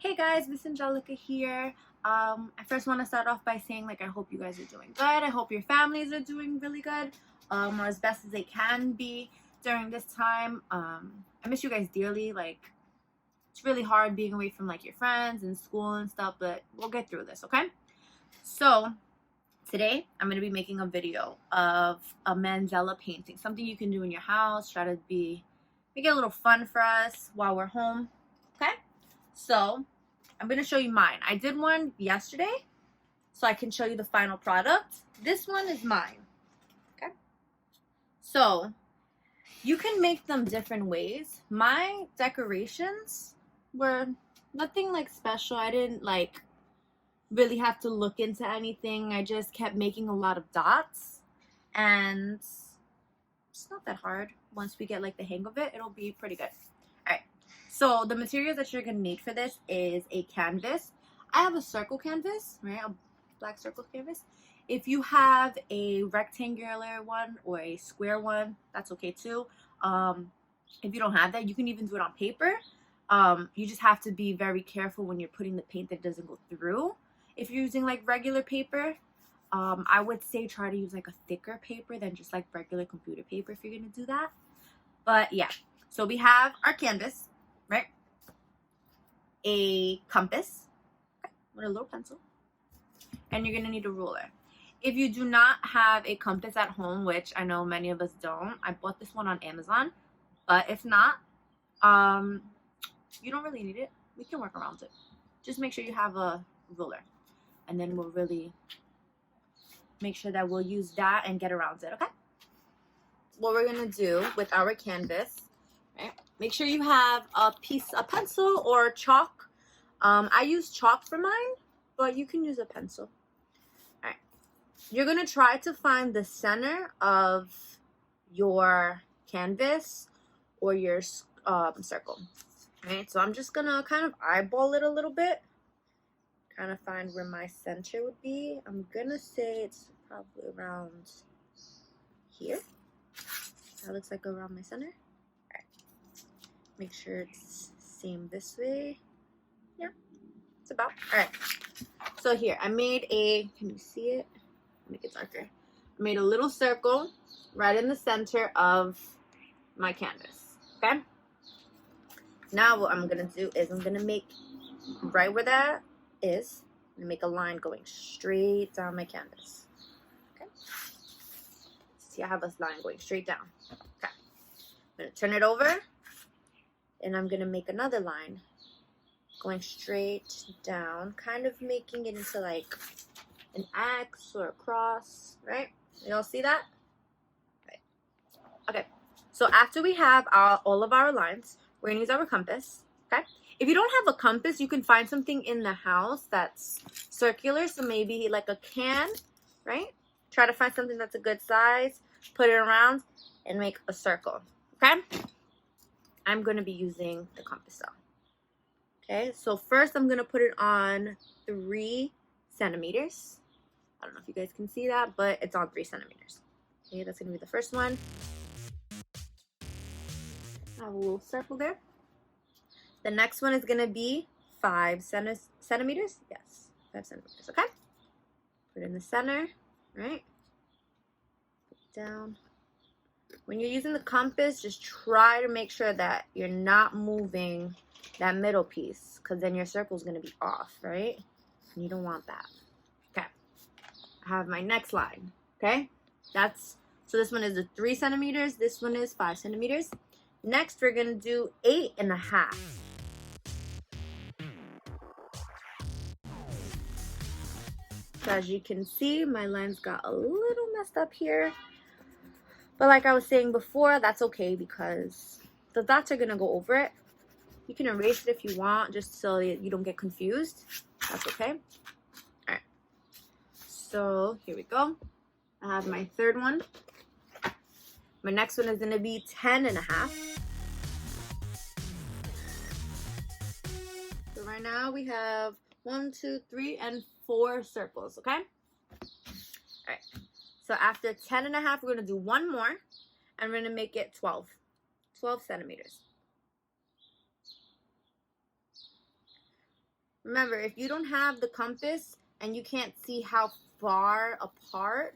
Hey guys, Miss Angelica here. I first want to start off by saying I hope you guys are doing good. I hope your families are doing really good, or as best as they can be during this time. I miss you guys dearly. It's really hard being away from your friends and school and stuff, but we'll get through this, okay? So today I'm going to be making a video of a mandala painting, something you can do in your house. Try to make it a little fun for us while we're home, okay? So I'm going to show you mine. I did one yesterday, so I can show you the final product. This one is mine, okay? So you can make them different ways. My decorations were nothing special. I didn't really have to look into anything. I just kept making a lot of dots, and it's not that hard. Once we get the hang of it, it'll be pretty good. All right. So the materials that you're gonna need for this is a canvas. I have a circle canvas, right? A black circle canvas. If you have a rectangular one or a square one, that's okay too. If you don't have that, you can even do it on paper. You just have to be very careful when you're putting the paint that it doesn't go through. If you're using regular paper, I would say try to use a thicker paper than just regular computer paper if you're gonna do that. But yeah, so we have our canvas, right? A compass, okay, with a little pencil, and you're gonna need a ruler. If you do not have a compass at home, which I know many of us don't, I bought this one on Amazon, but if not, you don't really need it. We can work around it. Just make sure you have a ruler, and then we'll really make sure that we'll use that and get around it, okay? What we're gonna do with our canvas, right? Make sure you have a pencil or chalk. I use chalk for mine, but you can use a pencil. All right. You're gonna try to find the center of your canvas or your circle. Right. So I'm just gonna kind of eyeball it a little bit, kind of find where my center would be. I'm gonna say it's probably around here. That looks like around my center. All right. Make sure it's same this way. Yeah, it's about. All right. So here, I made can you see it? Make it darker. I made a little circle right in the center of my canvas, okay? Now what I'm gonna do is I'm gonna make right where that is, I'm gonna make a line going straight down my canvas, okay? See, I have a line going straight down. Okay, I'm gonna turn it over, and I'm gonna make another line going straight down, kind of making it into an X or a cross, right? You all see that? Right. Okay, so after we have all of our lines, we're gonna use our compass, okay? If you don't have a compass, you can find something in the house that's circular, so maybe a can, right? Try to find something that's a good size, put it around, and make a circle, okay? I'm gonna be using the compass though. Okay, so first I'm gonna put it on 3 centimeters. I don't know if you guys can see that, but it's on 3 centimeters. Okay, that's gonna be the first one. I have a little circle there. The next one is gonna be 5 centimeters. Yes, 5 centimeters, okay? Put it in the center, right? Put it down. When you're using the compass, just try to make sure that you're not moving that middle piece, because then your circle is going to be off, right? And you don't want that. Okay. I have my next line, okay? So this one is the 3 centimeters. This one is 5 centimeters. Next, we're going to do 8.5. So as you can see, my lines got a little messed up here. But like I was saying before, that's okay because the dots are going to go over it. You can erase it if you want, just so that you don't get confused. That's okay. All right. So here we go. I have my third one. My next one is going to be 10.5. So right now we have 1, 2, 3, and 4 circles, okay? All right. So after 10.5, we're going to do one more, and we're going to make it 12 centimeters. Remember, if you don't have the compass and you can't see how far apart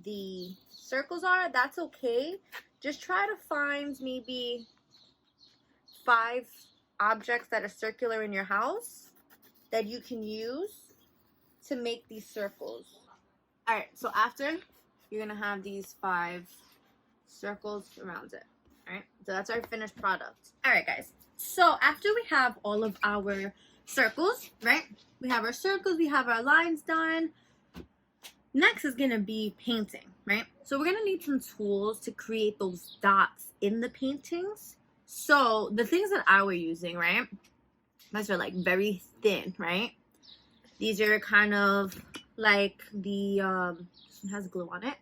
the circles are, that's okay. Just try to find maybe 5 objects that are circular in your house that you can use to make these circles. All right, so after, you're gonna have these 5 circles around it. All right, so that's our finished product. All right, guys, so after we have all of our circles, right, we have our circles, we have our lines done. Next is gonna be painting, right? So we're gonna need some tools to create those dots in the paintings. So the things that I were using, right, these are like very thin, right? These are kind of like the it has glue on it.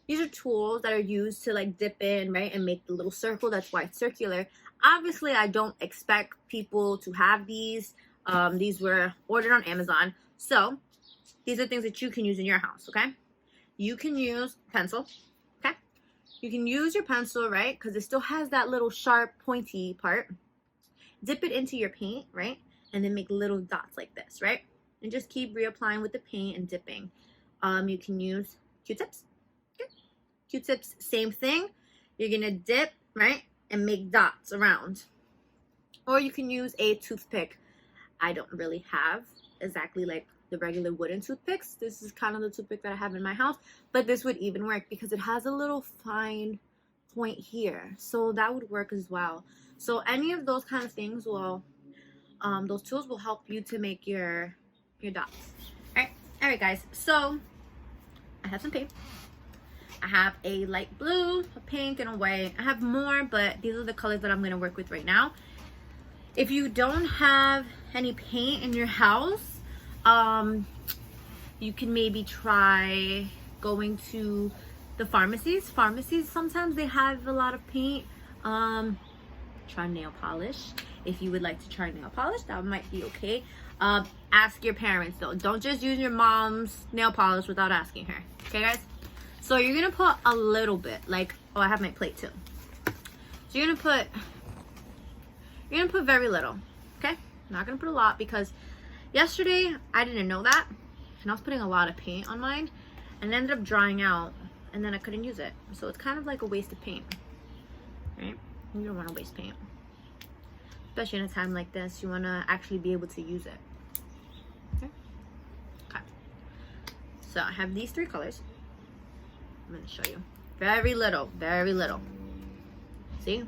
These are tools that are used to like dip in, right, and make the little circle. That's why it's circular. Obviously, I don't expect people to have these. These were ordered on Amazon. So these are things that you can use in your house, okay? You can use pencil, okay? You can use your pencil, right, because it still has that little sharp, pointy part. Dip it into your paint, right, and then make little dots like this, right? And just keep reapplying with the paint and dipping. You can use Q-tips. Okay. Q-tips, same thing. You're gonna dip, right, and make dots around. Or you can use a toothpick. I don't really have exactly like the regular wooden toothpicks. This is kind of the toothpick that I have in my house, but this would even work because it has a little fine point here, so that would work as well. So any of those kind of things will, those tools will help you to make your dots. All right, guys. So I have some paint. I have a light blue, a pink, and a white. I have more, but these are the colors that I'm going to work with right now. If you don't have any paint in your house, you can maybe try going to the pharmacies. Pharmacies, sometimes they have a lot of paint. Try nail polish. If you would like to try nail polish, that might be okay. Ask your parents though. Don't just use your mom's nail polish without asking her. Okay, guys? So you're gonna put a little bit, like, oh, I have my plate too. So you're gonna put very little, okay? I'm not gonna put a lot because yesterday I didn't know that, and I was putting a lot of paint on mine, and it ended up drying out, and then I couldn't use it. So it's kind of like a waste of paint, right? You don't want to waste paint, especially in a time like this. You want to actually be able to use it. Okay. So I have these 3 colors. I'm going to show you. Very little, very little. See?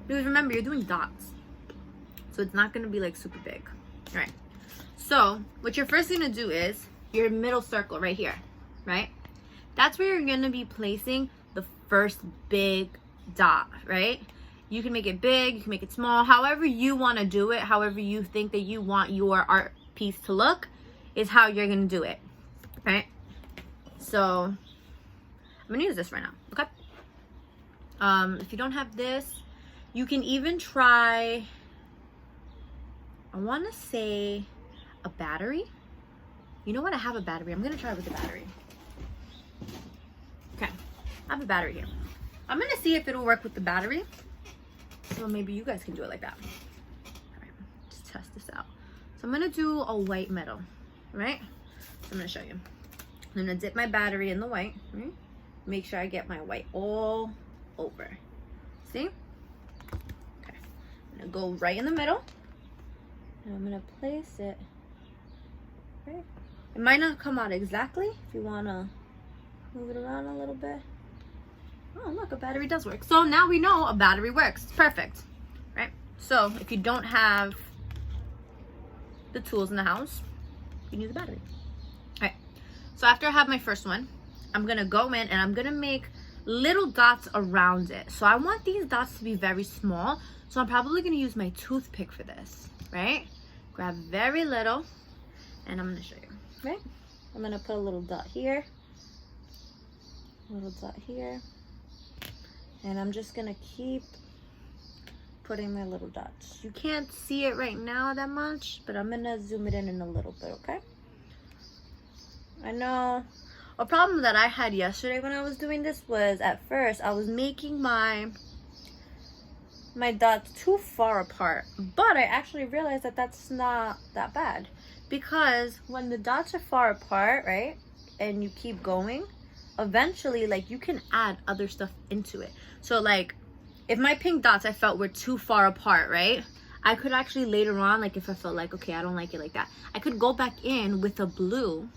Because remember, you're doing dots, so it's not going to be like super big. All right. So what you're first going to do is your middle circle right here, right? That's where you're going to be placing the first big dot, right? You can make it big, you can make it small, however you want to do it, however you think that you want your art piece to look is how you're going to do it, right? So I'm going to use this right now, okay? If you don't have this, you can even try, I want to say a battery. You know what? I have a battery. I'm going to try with the battery. Okay, I have a battery here. I'm going to see if it'll work with the battery. So maybe you guys can do it like that. All right, just test this out. So I'm going to do a white metal, right? So I'm going to show you. I'm going to dip my battery in the white, right? Make sure I get my white all over. See? Okay. I'm going to go right in the middle. And I'm going to place it right. It might not come out exactly if you want to move it around a little bit. Oh, look, a battery does work. So now we know a battery works. It's perfect, right? So if you don't have the tools in the house, you can use a battery. All right. So after I have my first one, I'm going to go in and I'm going to make little dots around it. So I want these dots to be very small. So I'm probably going to use my toothpick for this, right? Grab very little, and I'm going to show you, right? I'm going to put a little dot here, a little dot here. And I'm just gonna keep putting my little dots. You can't see it right now that much, but I'm gonna zoom it in a little bit, okay? I know a problem that I had yesterday when I was doing this was at first I was making my my dots too far apart, but I actually realized that that's not that bad, because when the dots are far apart, right, and you keep going, eventually, like, you can add other stuff into it. So like if my pink dots I felt were too far apart, right, I could actually later on, like if I felt like, okay, I don't like it like that, I could go back in with a blue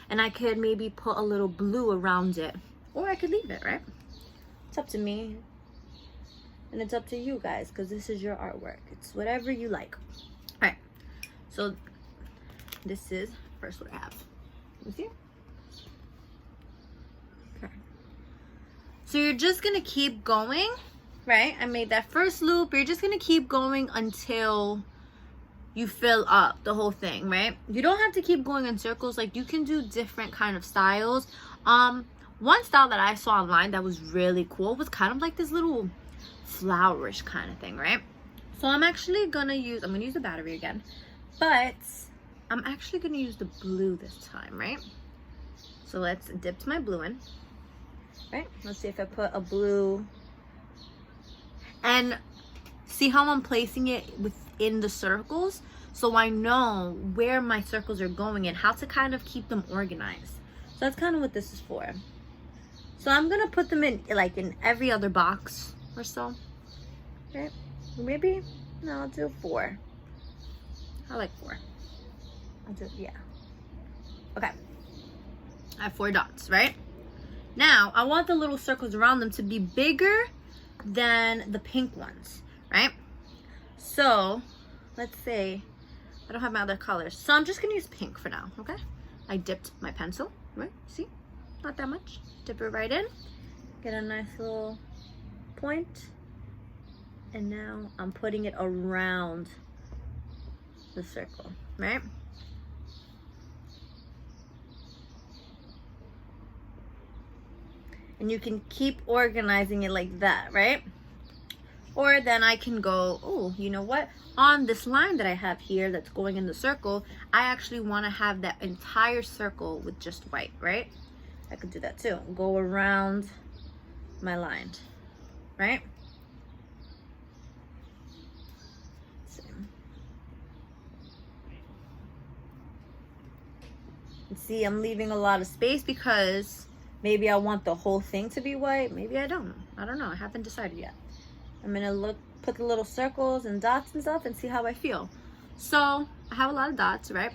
and I could maybe put a little blue around it, or I could leave it, right? It's up to me. And it's up to you guys, because this is your artwork. It's whatever you like. All right. So this is first what I have. Let me see. Okay. So you're just going to keep going, right? I made that first loop. You're just going to keep going until you fill up the whole thing, right? You don't have to keep going in circles. Like, you can do different kind of styles. One style that I saw online that was really cool was kind of like this little flowerish kind of thing, right? So I'm actually gonna use the battery again, but I'm actually gonna use the blue this time, right? So let's dip my blue in, right? Let's see if I put a blue, and see how I'm placing it within the circles, so I know where my circles are going and how to kind of keep them organized. So that's kind of what this is for. So I'm gonna put them in like in every other box or so, right? Maybe, no, I'll do 4. I like 4. I'll do, yeah. Okay, I have 4 dots, right? Now I want the little circles around them to be bigger than the pink ones, right? So let's say I don't have my other colors, so I'm just gonna use pink for now. Okay, I dipped my pencil, right? See, not that much. Dip it right in, get a nice little point, and now I'm putting it around the circle, right? And you can keep organizing it like that, right? Or then I can go, oh, you know what? On this line that I have here that's going in the circle, I actually want to have that entire circle with just white, right? I could do that too. Go around my line, right? See, I'm leaving a lot of space because maybe I want the whole thing to be white. Maybe I don't. I don't know. I haven't decided yet. I'm gonna put the little circles and dots and stuff and see how I feel. So I have a lot of dots, right?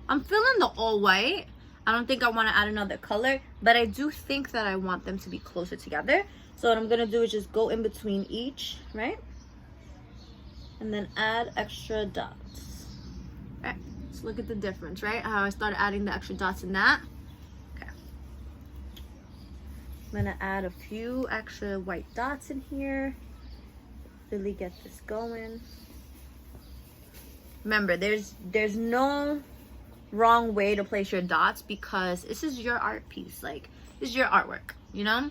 I'm feeling the all white. I don't think I want to add another color, but I do think that I want them to be closer together. So what I'm gonna do is just go in between each, right? And then add extra dots. All right, so look at the difference, right? How I started adding the extra dots in that. Okay. I'm gonna add a few extra white dots in here. Really get this going. Remember, there's no wrong way to place your dots, because this is your art piece. Like, this is your artwork, you know?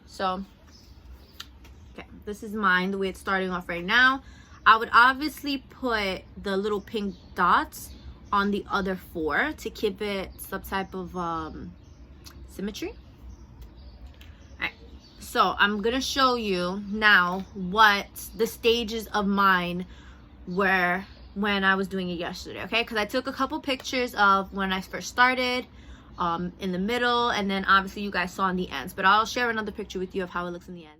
So, okay, this is mine, the way it's starting off right now. I would obviously put the little pink dots on the other 4 to keep it some type of symmetry. Alright, so I'm gonna show you now what the stages of mine were when I was doing it yesterday, okay? Because I took a couple pictures of when I first started, in the middle, and then obviously you guys saw in the ends, but I'll share another picture with you of how it looks in the end.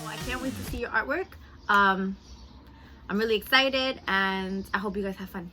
I can't wait to see your artwork. I'm really excited, and I hope you guys have fun.